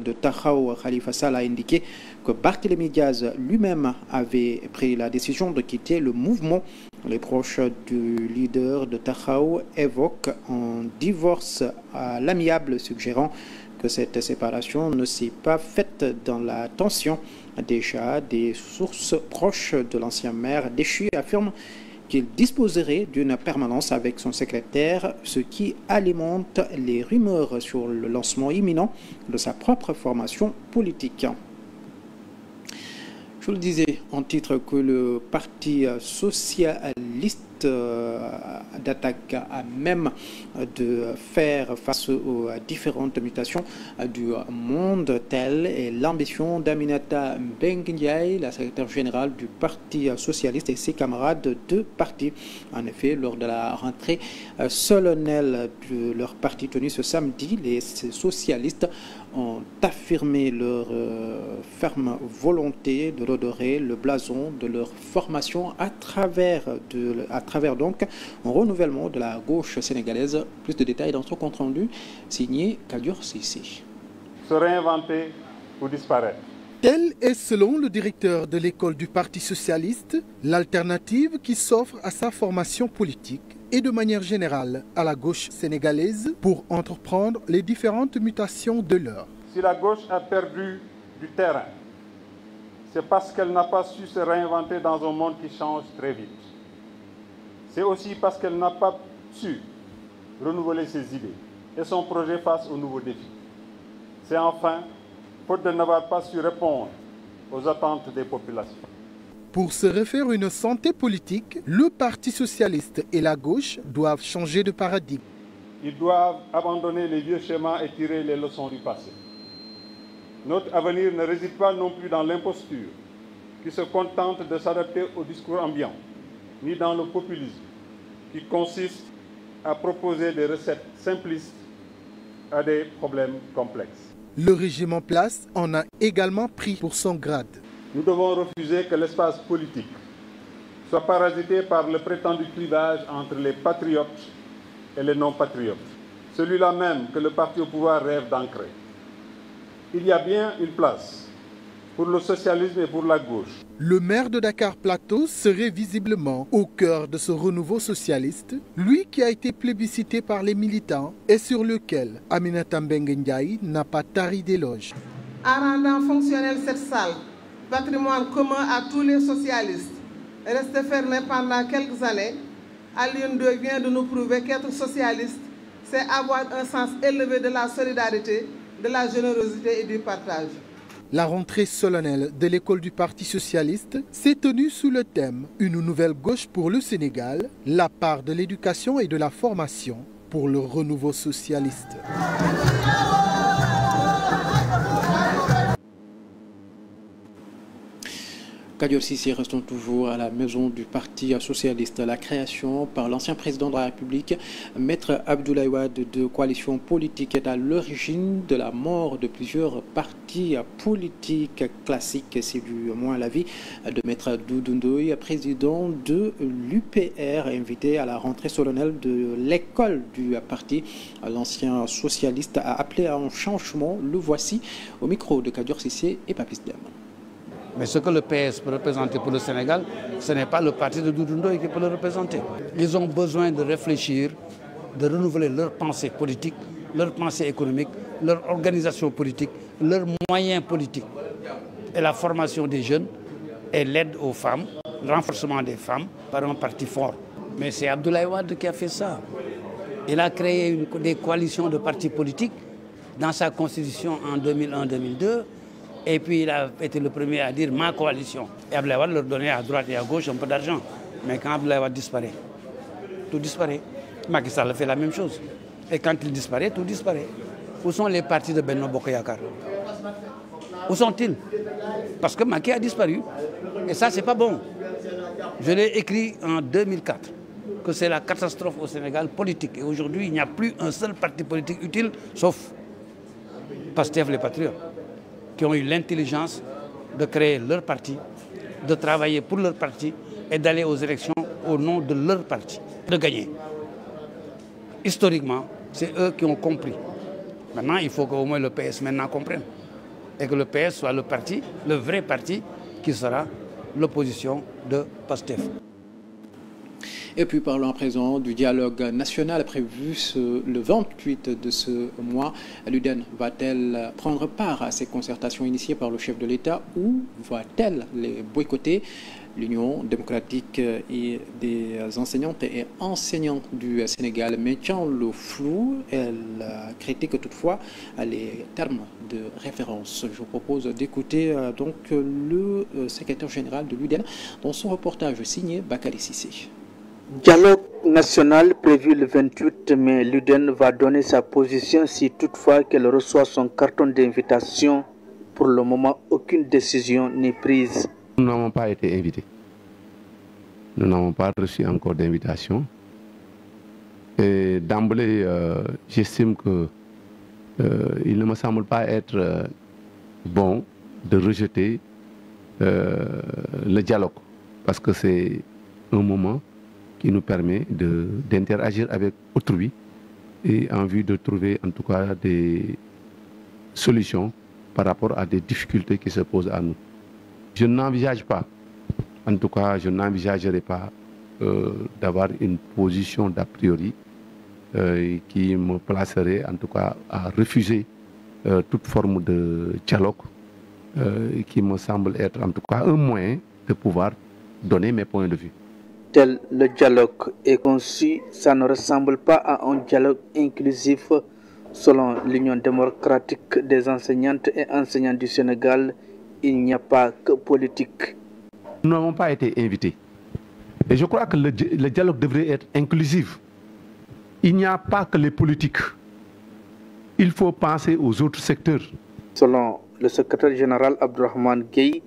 de Taxawu, Khalifa Sall, a indiqué que Barthélémy Diaz lui-même avait pris la décision de quitter le mouvement. Les proches du leader de Taxawu évoquent un divorce à l'amiable, suggérant que cette séparation ne s'est pas faite dans la tension. Déjà, des sources proches de l'ancien maire déchu affirment qu'il disposerait d'une permanence avec son secrétaire, ce qui alimente les rumeurs sur le lancement imminent de sa propre formation politique. Je vous le disais en titre que le Parti socialiste d'attaque à même de faire face aux différentes mutations du monde. Telle est l'ambition d'Aminata Mbengue Ndiaye, la secrétaire générale du Parti socialiste, et ses camarades de parti. En effet, lors de la rentrée solennelle de leur parti tenue ce samedi, les socialistes ont affirmé leur ferme volonté de redorer le blason de leur formation à travers donc un renouvellement de la gauche sénégalaise. Plus de détails dans son compte-rendu signé Kadior Sissi. Se réinventer ou disparaître. Telle est, selon le directeur de l'école du Parti socialiste, l'alternative qui s'offre à sa formation politique et de manière générale à la gauche sénégalaise pour entreprendre les différentes mutations de l'heure. Si la gauche a perdu du terrain, c'est parce qu'elle n'a pas su se réinventer dans un monde qui change très vite. C'est aussi parce qu'elle n'a pas su renouveler ses idées et son projet face aux nouveaux défis. C'est enfin, faute de n'avoir pas su répondre aux attentes des populations. Pour se refaire une santé politique, le Parti socialiste et la gauche doivent changer de paradigme. Ils doivent abandonner les vieux schémas et tirer les leçons du passé. Notre avenir ne réside pas non plus dans l'imposture, qui se contente de s'adapter au discours ambiant, ni dans le populisme, qui consiste à proposer des recettes simplistes à des problèmes complexes. Le régime en place en a également pris pour son grade. Nous devons refuser que l'espace politique soit parasité par le prétendu clivage entre les patriotes et les non-patriotes, celui-là même que le parti au pouvoir rêve d'ancrer. Il y a bien une place pour le socialisme et pour la gauche. Le maire de Dakar Plateau serait visiblement au cœur de ce renouveau socialiste, lui qui a été plébiscité par les militants et sur lequel Aminata Mbengue Ndiaye n'a pas tari d'éloges. En rendant fonctionnelle cette salle, patrimoine commun à tous les socialistes, resté fermé pendant quelques années, Alioune Ndoye vient de nous prouver qu'être socialiste, c'est avoir un sens élevé de la solidarité, de la générosité et du partage. La rentrée solennelle de l'école du Parti socialiste s'est tenue sous le thème « Une nouvelle gauche pour le Sénégal, la part de l'éducation et de la formation pour le renouveau socialiste ». Kadior Sissi, restons toujours à la maison du Parti socialiste. La création par l'ancien président de la République, Maître Abdoulaye Wade, de coalition politique est à l'origine de la mort de plusieurs partis politiques classiques. C'est du moins l'avis de Maître Doudou Ndoye, président de l'UPR, invité à la rentrée solennelle de l'école du parti. L'ancien socialiste a appelé à un changement. Le voici au micro de Kadior Sissi et Papis Dem. Mais ce que le PS peut représenter pour le Sénégal, ce n'est pas le parti de Doudou Ndoye qui peut le représenter. Ils ont besoin de réfléchir, de renouveler leur pensée politique, leur pensée économique, leur organisation politique, leurs moyens politiques. Et la formation des jeunes et l'aide aux femmes, le renforcement des femmes par un parti fort. Mais c'est Abdoulaye Wade qui a fait ça. Il a créé des coalitions de partis politiques dans sa constitution en 2001-2002. Et puis il a été le premier à dire ma coalition. Et Abdoulaye Wade leur donnait à droite et à gauche un peu d'argent. Mais quand Abdoulaye Wade disparaît, tout disparaît. Macky Sall fait la même chose. Et quand il disparaît, tout disparaît. Où sont les partis de Benno Bokk Yakaar? Où sont-ils? Parce que Macky a disparu. Et ça, c'est pas bon. Je l'ai écrit en 2004, que c'est la catastrophe au Sénégal politique. Et aujourd'hui, il n'y a plus un seul parti politique utile, sauf Pastef les Patriotes, qui ont eu l'intelligence de créer leur parti, de travailler pour leur parti et d'aller aux élections au nom de leur parti, de gagner. Historiquement, c'est eux qui ont compris. Maintenant, il faut qu'au moins le PS maintenant comprenne et que le PS soit le parti, le vrai parti, qui sera l'opposition de PASTEF. Et puis parlons à présent du dialogue national prévu le 28 de ce mois. L'UDEN va-t-elle prendre part à ces concertations initiées par le chef de l'État ou va-t-elle les boycotter? L'Union démocratique et des enseignantes et enseignants du Sénégal maintient le flou. Elle critique toutefois les termes de référence. Je vous propose d'écouter donc le secrétaire général de l'UDEN dans son reportage signé Bakary Cissé. Dialogue national prévu le 28 mai, l'UDEN va donner sa position si toutefois qu'elle reçoit son carton d'invitation. Pour le moment, aucune décision n'est prise. Nous n'avons pas été invités. Nous n'avons pas reçu encore d'invitation. Et d'emblée, j'estime que il ne me semble pas être bon de rejeter le dialogue. Parce que c'est un moment qui nous permet d'interagir avec autrui et en vue de trouver en tout cas des solutions par rapport à des difficultés qui se posent à nous. Je n'envisage pas, en tout cas je n'envisagerai pas d'avoir une position d'a priori qui me placerait en tout cas à refuser toute forme de dialogue qui me semble être en tout cas un moyen de pouvoir donner mes points de vue. Tel le dialogue est conçu, ça ne ressemble pas à un dialogue inclusif. Selon l'Union démocratique des enseignantes et enseignants du Sénégal, il n'y a pas que politique. Nous n'avons pas été invités. Et je crois que le dialogue devrait être inclusif. Il n'y a pas que les politiques. Il faut penser aux autres secteurs. Selon le secrétaire général Abdourahmane Gueye,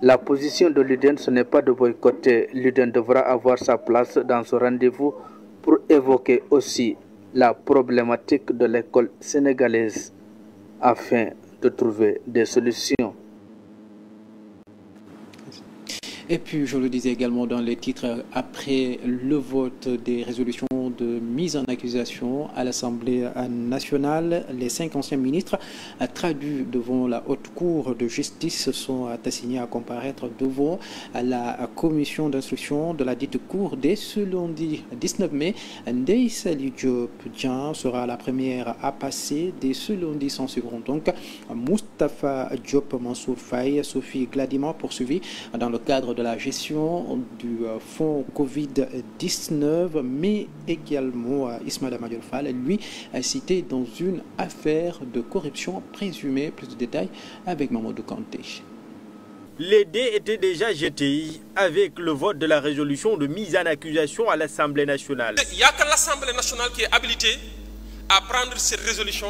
la position de l'UDEN, ce n'est pas de boycotter. L'UDEN devra avoir sa place dans ce rendez-vous pour évoquer aussi la problématique de l'école sénégalaise afin de trouver des solutions. Et puis, je le disais également dans les titres, après le vote des résolutions de mise en accusation à l'Assemblée nationale, les 5 anciens ministres traduits devant la Haute Cour de justice sont assignés à comparaître devant la commission d'instruction de la dite Cour dès ce lundi 19 mai. Ndeye Saly Diop Dieng sera la première à passer dès ce lundi sans second. Donc, Moustapha Diop Mansour Faye, Sophie Gladima poursuivis dans le cadre de la gestion du fonds Covid-19, mais également Ismaïla Madior Fall, lui, cité dans une affaire de corruption présumée. Plus de détails avec Mamadou Kanté. Les dés étaient déjà jetés avec le vote de la résolution de mise en accusation à l'Assemblée nationale. Il n'y a que l'Assemblée nationale qui est habilitée à prendre cette résolution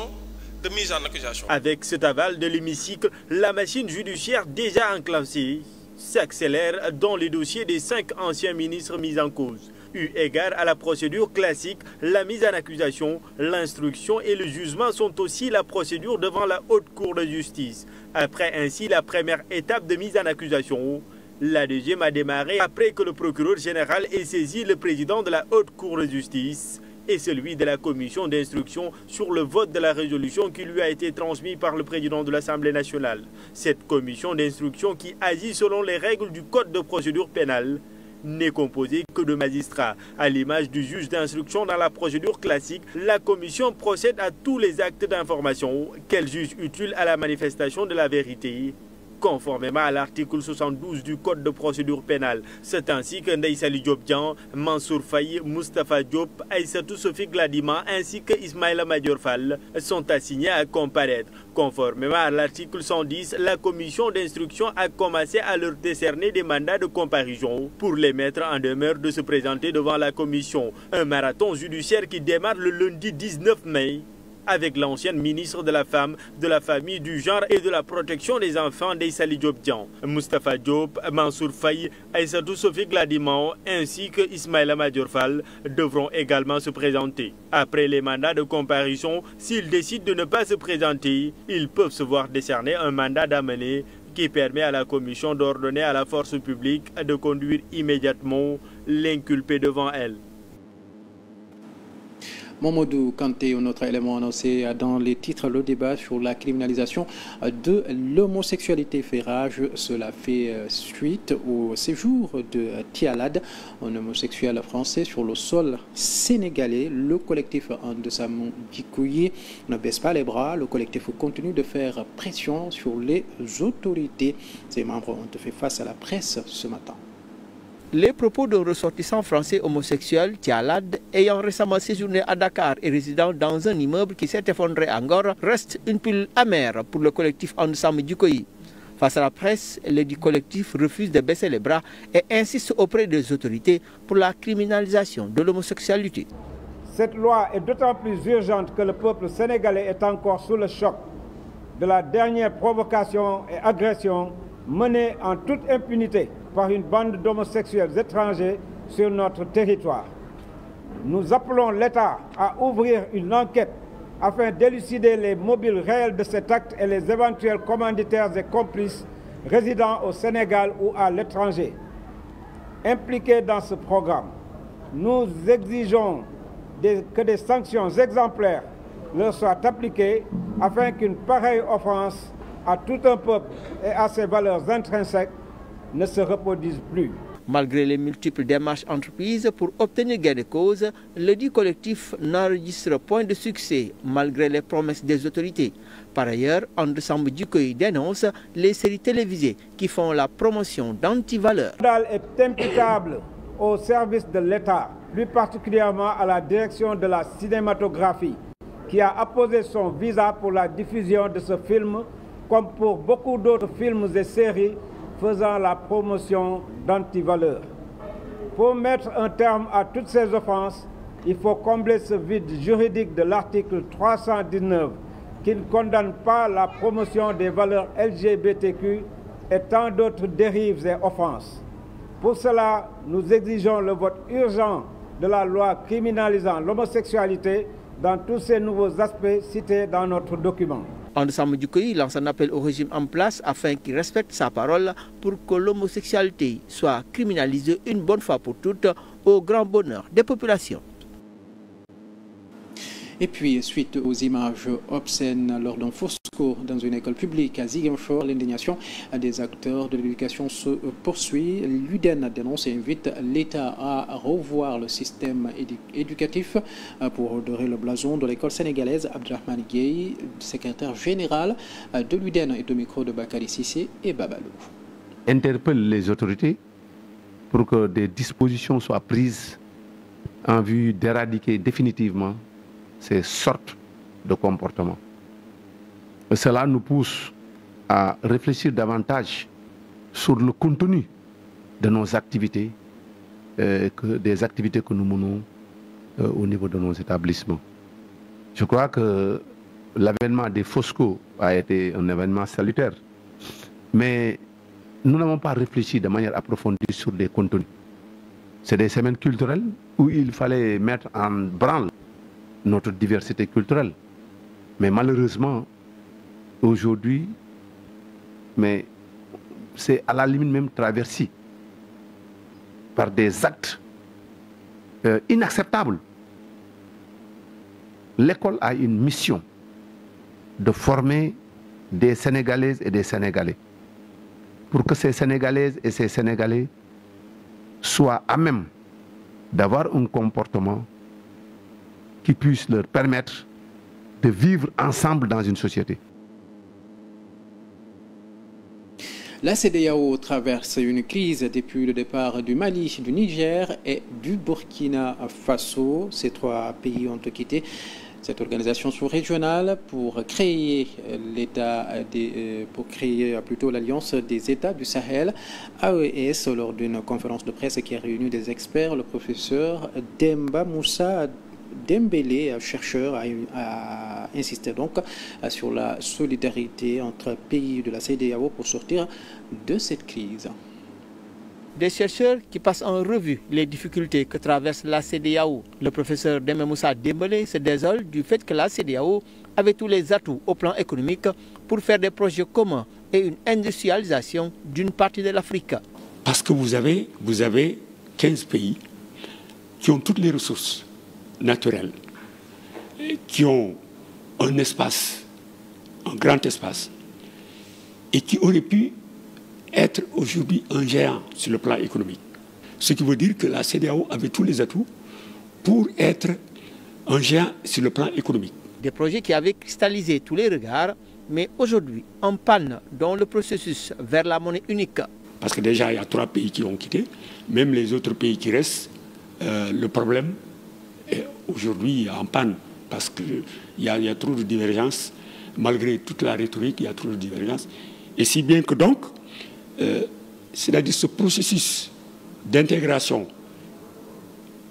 de mise en accusation. Avec cet aval de l'hémicycle, la machine judiciaire déjà enclenchée s'accélère dans les dossiers des 5 anciens ministres mis en cause. Eu égard à la procédure classique, la mise en accusation, l'instruction et le jugement sont aussi la procédure devant la Haute Cour de justice. Après ainsi la première étape de mise en accusation, la deuxième a démarré après que le procureur général ait saisi le président de la Haute Cour de justice et celui de la commission d'instruction sur le vote de la résolution qui lui a été transmise par le président de l'Assemblée nationale. Cette commission d'instruction qui agit selon les règles du Code de procédure pénale n'est composée que de magistrats. À l'image du juge d'instruction dans la procédure classique, la commission procède à tous les actes d'information qu'elle juge utiles à la manifestation de la vérité, conformément à l'article 72 du Code de procédure pénale. C'est ainsi que Ndeye Saly Diop Dieng, Mansour Faye, Moustapha Diop, Aïssatou Sophie Gladima ainsi que Ismaïla Madior Fall sont assignés à comparaître. Conformément à l'article 110, la commission d'instruction a commencé à leur décerner des mandats de comparution pour les mettre en demeure de se présenter devant la commission. Un marathon judiciaire qui démarre le lundi 19 mai. Avec l'ancienne ministre de la Femme, de la Famille, du Genre et de la Protection des Enfants, Ndeye Saly Diop Dieng, Moustapha Diop, Mansour Faye, Aïssatou Sophie Gladima ainsi que Ismaïla Madior Fall devront également se présenter. Après les mandats de comparution, s'ils décident de ne pas se présenter, ils peuvent se voir décerner un mandat d'amener qui permet à la commission d'ordonner à la force publique de conduire immédiatement l'inculpé devant elle. Mamadou Kanté, un autre élément annoncé dans les titres, le débat sur la criminalisation de l'homosexualité fait rage. Cela fait suite au séjour de Tialad, un homosexuel français sur le sol sénégalais. Le collectif Andesam Djikoyi ne baisse pas les bras. Le collectif continue de faire pression sur les autorités. Ses membres ont fait face à la presse ce matin. Les propos d'un ressortissant français homosexuel, Tialad, ayant récemment séjourné à Dakar et résidant dans un immeuble qui s'est effondré à Ngor, restent une pilule amère pour le collectif Andesam Djikoyi. Face à la presse, le dit collectif refuse de baisser les bras et insiste auprès des autorités pour la criminalisation de l'homosexualité. Cette loi est d'autant plus urgente que le peuple sénégalais est encore sous le choc de la dernière provocation et agression menée en toute impunité par une bande d'homosexuels étrangers sur notre territoire. Nous appelons l'État à ouvrir une enquête afin d'élucider les mobiles réels de cet acte et les éventuels commanditaires et complices résidant au Sénégal ou à l'étranger. Impliqués dans ce programme, nous exigeons que des sanctions exemplaires leur soient appliquées afin qu'une pareille offense à tout un peuple et à ses valeurs intrinsèques ne se reproduise plus. Malgré les multiples démarches entreprises pour obtenir gain de cause, le dit collectif n'enregistre point de succès malgré les promesses des autorités. Par ailleurs, Andesam Djikoyi dénonce les séries télévisées qui font la promotion d'antivaleurs. Le scandale est imputable au service de l'État, plus particulièrement à la direction de la cinématographie, qui a apposé son visa pour la diffusion de ce film, comme pour beaucoup d'autres films et séries faisant la promotion d'antivaleurs. Pour mettre un terme à toutes ces offenses, il faut combler ce vide juridique de l'article 319 qui ne condamne pas la promotion des valeurs LGBTQ et tant d'autres dérives et offenses. Pour cela, nous exigeons le vote urgent de la loi criminalisant l'homosexualité dans tous ces nouveaux aspects cités dans notre document. Andesam Djikoyi lance un appel au régime en place afin qu'il respecte sa parole pour que l'homosexualité soit criminalisée une bonne fois pour toutes au grand bonheur des populations. Et puis, suite aux images obscènes lors d'un fosco dans une école publique à Ziguinchor, l'indignation des acteurs de l'éducation se poursuit. L'UDEN dénonce et invite l'État à revoir le système éducatif pour redorer le blason de l'école sénégalaise. Abdrahmane Gueye, secrétaire général de l'UDEN, est au micro de Bakary Sissé et Babalou. Interpelle les autorités pour que des dispositions soient prises en vue d'éradiquer définitivement ces sortes de comportements. Cela nous pousse à réfléchir davantage sur le contenu de nos activités, des activités que nous menons au niveau de nos établissements. Je crois que l'avènement des fosco a été un événement salutaire, mais nous n'avons pas réfléchi de manière approfondie sur des contenus. C'est des semaines culturelles où il fallait mettre en branle notre diversité culturelle. Mais malheureusement, aujourd'hui, c'est à la limite même traversé par des actes inacceptables. L'école a une mission de former des Sénégalaises et des Sénégalais pour que ces Sénégalaises et ces Sénégalais soient à même d'avoir un comportement qui puisse leur permettre de vivre ensemble dans une société. La CEDEAO traverse une crise depuis le départ du Mali, du Niger et du Burkina Faso. Ces trois pays ont quitté cette organisation sous-régionale pour créer l'Alliance des États du Sahel, AES, lors d'une conférence de presse qui a réuni des experts. Le professeur Demba Moussa Dembélé, chercheur, a insisté donc sur la solidarité entre pays de la CEDEAO pour sortir de cette crise. Des chercheurs qui passent en revue les difficultés que traverse la CEDEAO. Le professeur Demba Moussa Dembélé se désole du fait que la CEDEAO avait tous les atouts au plan économique pour faire des projets communs et une industrialisation d'une partie de l'Afrique. Parce que vous avez 15 pays qui ont toutes les ressources naturelles, qui ont un espace, un grand espace, et qui auraient pu être aujourd'hui un géant sur le plan économique. Ce qui veut dire que la CEDEAO avait tous les atouts pour être un géant sur le plan économique. Des projets qui avaient cristallisé tous les regards, mais aujourd'hui en panne dans le processus vers la monnaie unique. Parce que déjà, il y a 3 pays qui ont quitté. Même les autres pays qui restent, le problème est aujourd'hui en panne. Parce qu'il y a trop de divergences. Malgré toute la rhétorique, il y a trop de divergences. Et si bien que donc, c'est-à-dire ce processus d'intégration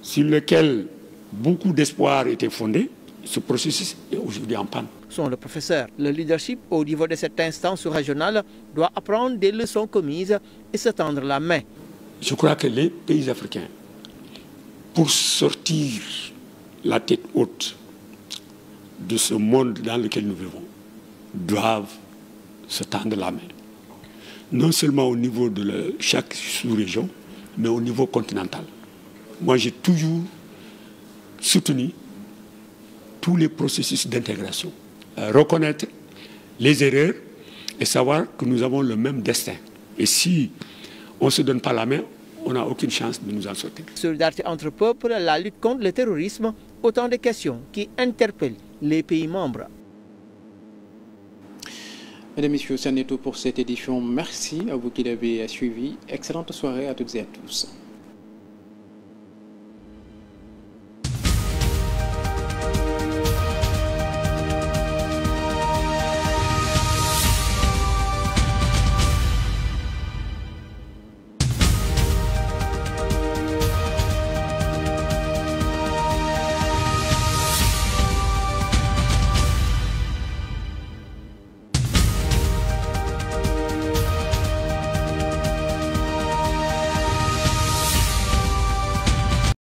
sur lequel beaucoup d'espoir étaient fondés, ce processus est aujourd'hui en panne. Selon le professeur, le leadership au niveau de cette instance régionale doit apprendre des leçons commises et se tendre la main. Je crois que les pays africains, pour sortir la tête haute de ce monde dans lequel nous vivons, doivent se tendre la main. Non seulement au niveau de chaque sous-région, mais au niveau continental. Moi, j'ai toujours soutenu tous les processus d'intégration. Reconnaître les erreurs et savoir que nous avons le même destin. Et si on ne se donne pas la main, on n'a aucune chance de nous en sortir. Solidarité entre peuples, la lutte contre le terrorisme, autant de questions qui interpellent les pays membres. Mesdames et messieurs, c'est tout pour cette édition. Merci à vous qui l'avez suivi. Excellente soirée à toutes et à tous.